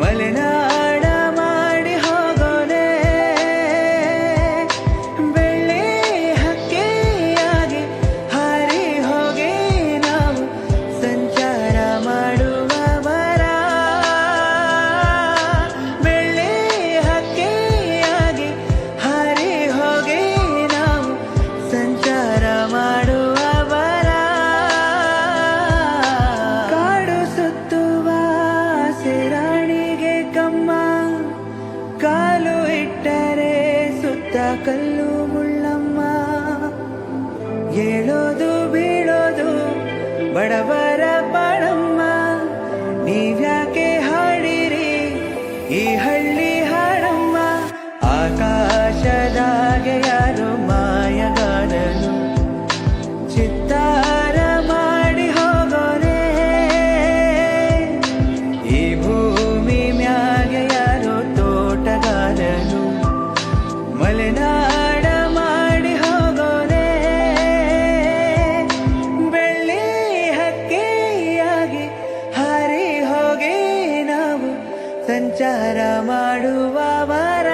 ಮಲೆನಾಡ ಮಾಡಿ ಹೋಗೋನೆ ಬೆಳ್ಳಿ ಹಕ್ಕಿಯಾಗಿ ಹಾರಿ ಹೋಗಿ ನಾವು ಸಂಚಾರ ಮಾಡುವವರ ಬೆಳ್ಳಿ ಹಕ್ಕಿಯಾಗಿ ಹಾರಿ ಹೋಗಿ ನಾವು ಸಂಚಾರ ಮಾಡುವವರ ಕಾಡು ಸುತ್ತುವ ರಾಣಿಗೆ ಕಮ್ಮ ಕಾಲು ಇಟ್ಟರೆ ಸುತ್ತ ಕಲ್ಲು ಮುಳ್ಳಮ್ಮ ಏಳೋದು ಬೀಳೋದು ಬಡವರ ಪಾಡಮ್ಮ ನೀವ್ಯಾಕೆ ಹಾಡಿರಿ ಈ ಹಳ್ಳಿ ಹಾಡಮ್ಮ ಆಕಾಶದಾಗೆ ಯಾರು ಮಾಯಗಾರನು ಚಿತ್ತಾರ ಮಾಡಿ ಹೋಗೋರೆ ಈ ಭೂಮಿ ಮ್ಯಾಗೆ ಯಾರೋ ತೋಟಗಾರನು ಮಲೆನಾಡ ಮಾಡಿ ಹೋಗೋರೆ ಬೆಳ್ಳಿ ಹಕ್ಕಿಯಾಗಿ ಹಾರಿ ಹೋಗಿ ನಾವು ಸಂಚಾರ ಮಾಡುವವರ